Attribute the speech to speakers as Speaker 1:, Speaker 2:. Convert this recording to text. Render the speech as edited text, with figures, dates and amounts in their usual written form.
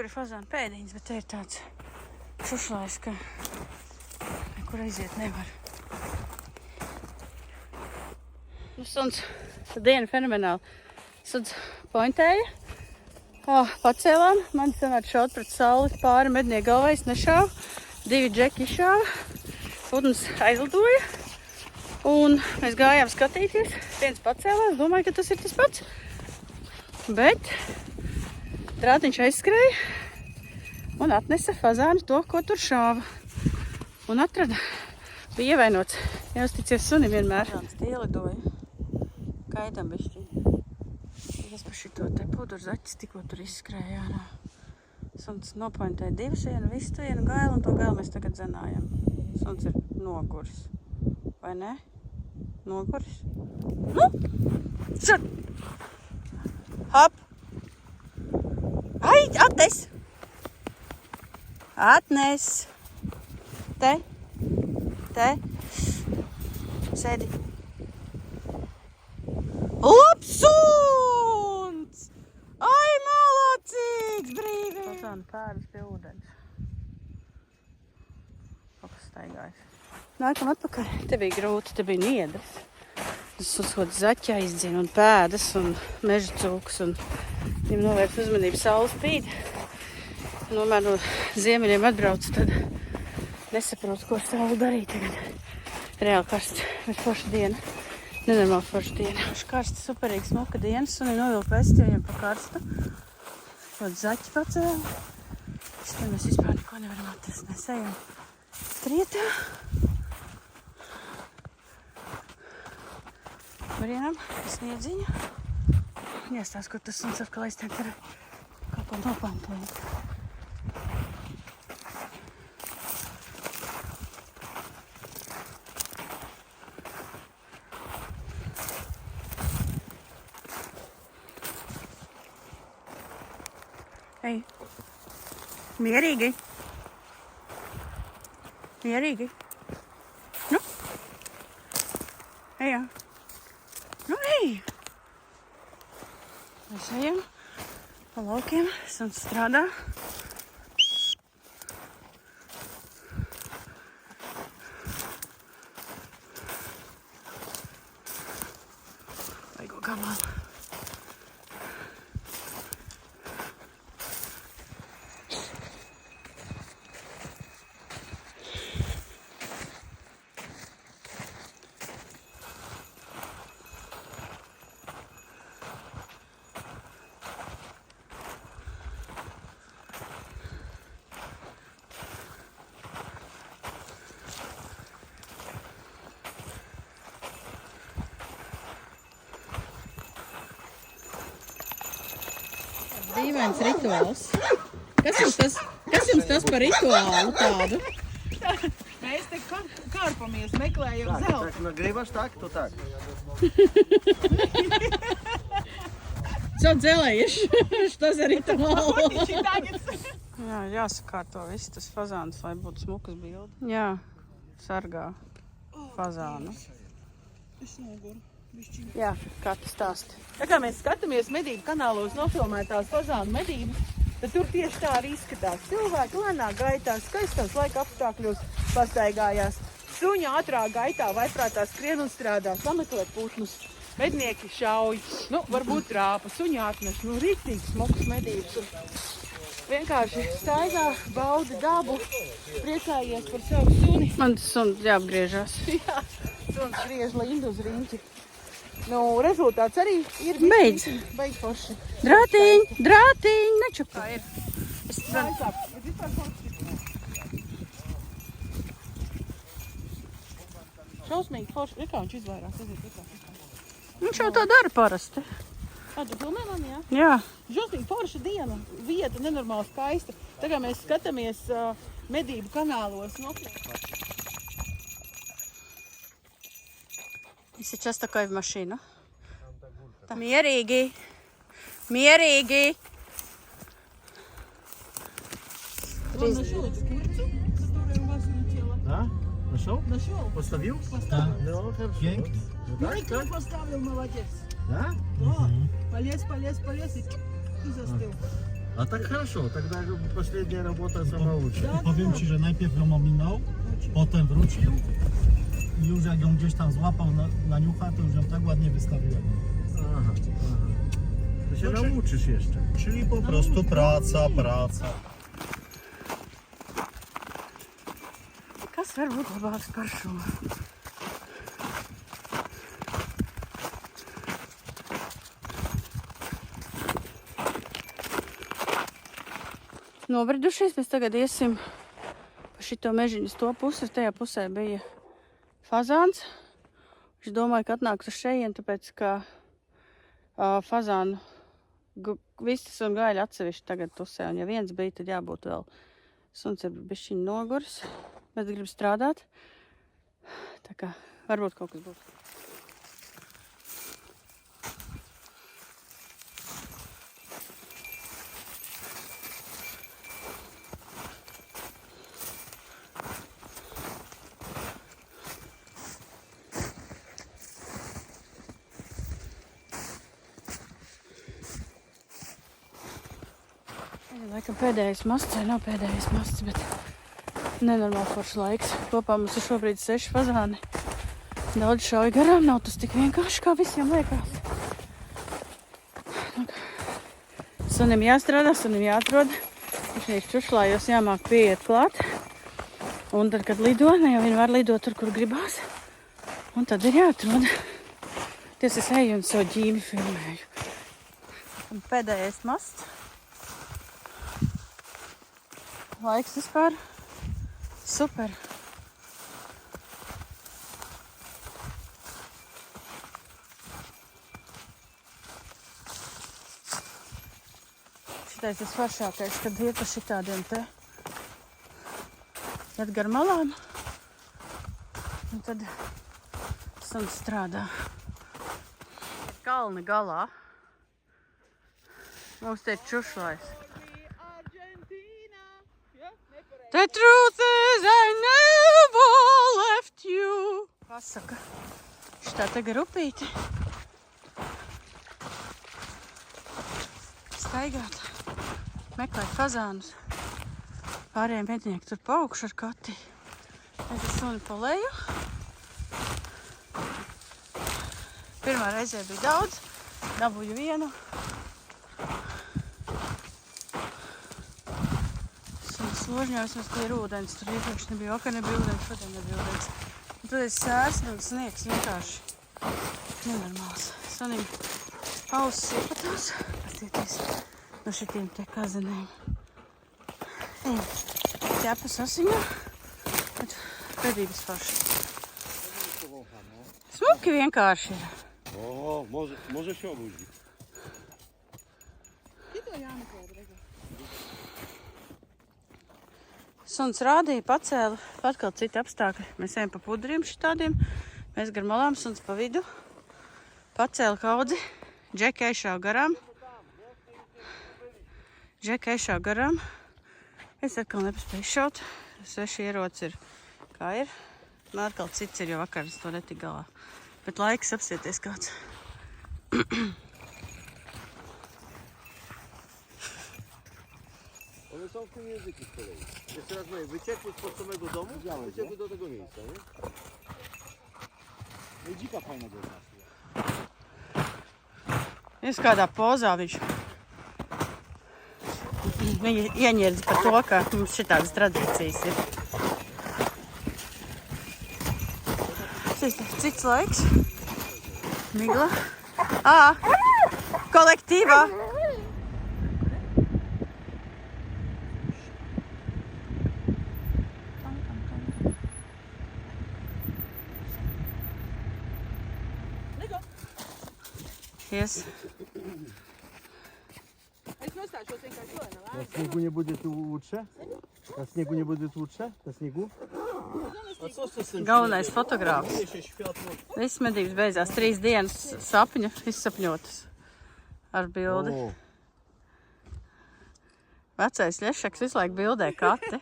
Speaker 1: kur ir fazāna pēdiņas, bet te ir tāds šušlājs, ka nekur aiziet nevar. Nu, suns, tā diena fenomenāli. Suns pointēja, pacēlām, man sanāca šaut pret sauli pāri mednieku galvai, es nešāvu, 2 džeki izšāva, putns aizlidoja, un mēs gājām skatīties, viens pacēlās, domāju, ka tas ir tas pats, bet drātiņš aizskrēja un atnesa fazāni to, ko tur šāva, un atrada, bija ievainots, jāuzticies sunim vienmēr. Tie ielidoja, kaitam bišķiņ. Es par šito te pudru zaķis tikko tur izskrēja ārā. Suns nopointēja 2 sienu, visu vienu gailu, un to gailu mēs tagad zenājam. Suns ir noguris. Vai ne? Noguris? Nu! Šur! Hop! Ai, atnes! Atnes! Te! Te! Sēdi! Labs suns! Ai, malacīgs, brīvī! Fazāna pēdas pie ūdens. Kaut kas staigājas. Nākam atpakaļ. Te bija grūti, te bija niedras. Suns kaut zaķi aizdzina un pēdas un meža cūks un viņam novērst uzmanību saule spīd. Nomēr no ziemeļiem atbrauc, tad nesaprot, ko saule darīt tagad. Reāli karsts, bet forša diena. Nenormāli forša diena. Karsta, superīga, smuka diena. Sunim novilka vesti, jo viņam pa karstu. Kaut zaķi pacēla. Te mēs vispār neko nevaram atrast. Mēs ejam strietā. Marienam sniedziņa. Jāstās, kur tas suns atkal aiztiek ar kaut ko nopantojot. Ej, mierīgi. Mierīgi. Nu? Ejā. Nu, ej. Mēs ejam pa laukiem, suns strādā. Vaigo gabalu. Dīvains rituāls. Kas jums tas par rituālu tādu?
Speaker 2: Mēs te kārpamies, meklējam zeltu.
Speaker 3: Так, нагреваш так, то так.
Speaker 1: Что делаешь? Что за rituālu?
Speaker 2: Jā, jāsakārto viss tas fazāns, lai būtu smukas bildi.
Speaker 1: Jā, sargā fazānu.
Speaker 2: Es noguru.
Speaker 1: Jā, kā tu stāsti?
Speaker 2: Tā kā mēs skatāmies medību kanālos nofilmētās fazānu medības, tad tur tieši tā arī izskatās. Cilvēki lēnā gaitā, skaistos laika apstākļos pastaigājās. Suņi ātrā gaitā vaiprātā skrien un strādā, sameklē putnus. Mednieki šauj, varbūt trāpa, suņi atnes, rīktīgi smukas medības. Un vienkārši staigā, baudi dabu, priecājies par savu suni.
Speaker 1: Man tas suns jāapgriežās.
Speaker 2: Jā, suns griež lindu uz riņķi. Rezultāts arī ir
Speaker 1: Beidz.
Speaker 2: Beidz forši.
Speaker 1: Drātiņ, nečupā ir.
Speaker 2: Šausmīgi forši. Kā viņš izvairās?
Speaker 1: Viņš jau tā dara parasti.
Speaker 2: Tu filmē man, jā?
Speaker 1: Jā.
Speaker 2: Šausmīgi forša diena. Vieta nenormāli skaista. Tā kā mēs skatāmies medību kanālos.
Speaker 1: Сейчас такой в машину. Mierīgi. Mierīgi.
Speaker 2: Нашел эту курицу, которая у вас улетела.
Speaker 3: Да? Нашел?
Speaker 2: Нашел.
Speaker 3: Поставил?
Speaker 2: Поставил.
Speaker 3: Ну, хорошо.
Speaker 4: Янг.
Speaker 2: Ну, поставил, молодец.
Speaker 3: Да?
Speaker 2: Да. Полез и застыл.
Speaker 3: A tak хорошо, тогда последняя работа самая лучшая.
Speaker 4: Powiem ci, że najpierw ją ominął, potem wrócił i już jak ją gdzieś tam złapał na niucha, to już ją tak ładnie wystawiłem.
Speaker 3: Aha. To się nauczysz jeszcze.
Speaker 4: Czyli po prostu praca.
Speaker 1: Kas var būt labāks par šo? Nobridušies, mēs tagad iesim pa šito mežiņu uz to pusi. Tajā pusē bija fazāns. Es domāju, ka atnāks uz šejienu, tāpēc, ka fazānu vistas un gaļa atsevišķi tagad tusē. Un ja viens bija, tad jābūt vēl. Suns ir bišķiņ nogurs, bet grib strādāt. Tā kā varbūt kaut kas būs. Laikam pēdējais masts, vai nav pēdējais masts, bet nenormāli foršs laiks. Kopā mums ir šobrīd 6 fazāni. Daudz šauj garām, nav tas tik vienkārši, kā visiem liekas. Sunim jāstrādā, sunim jāatrod. Viņš čušlājos jāmāk pieiet klāt. Un tad, kad lido, ne jau viņi var lidot tur, kur gribās. Un tad ir jāatrod. Ties es eju un savu ģīmi filmēju. Un pēdējais masts. Laiks vispār super. Šitais ir svaršākais, kad iet pa šitādiem te. Iet gar malām. Un tad suns strādā. Kalna galā. Mums te ir čušlājs. The truth is I never left you. Pasaka. Šitā tagad upīte. Staigāt. Meklēt fazānus. Pārējiem mednieki tur pa augšu ar kati. Es ar suni pa leju. Pirmā reizē bija daudz. Dabūju vienu. Složņās mums tie ir ūdens. Tur iepriekš nebija oka, nebija ūdens, šodien nebija ūdens. Un tad es sērs un sniegs vienkārši nenormāls. Sunim ausis iepatās. Pastieties no šitiem te kazenēm. Ej, ķepas asiņā. Pēdības forši. Smuki vienkārši ir.
Speaker 3: O, może się obudzi.
Speaker 1: Suns rādīja, pacēla, atkal citi apstākļi. Mēs ejam pa pudriem šitādiem, mēs gar malām, suns pa vidu. Pacēla kaudzi, Džeka ešāv garām. Es atkal nepaspēju šaut, sveši ieroci ir kā ir. Man atkal cits ir, jo vakar es to netik galā. Bet laiks apsieties kāds.
Speaker 3: One są w tym języku z kolei. Jeszcze raz mówię, wyciekły spod samego domu, wyciekły do tego miejsca, nie?
Speaker 4: No i dzika fajnego jest nas.
Speaker 1: Es kādā pozā viņš. Viņi ieņērdz par to, ka mums šitādas tradīcijas ir. Cits laiks. Migla. Kolektīvā. Yes.
Speaker 3: Na śniegu nie będzie tu łódcze? Na śniegu nie będzie tu łódcze? Na śniegu? A co z tym?
Speaker 1: Galvenais fotogrāfs.
Speaker 3: Się światło.
Speaker 1: Viss medības beidzās. 3 dienas sapņu izsapņotas ar bildi.
Speaker 3: O,
Speaker 1: Vecais Ļešeks visu laiku bildē kati.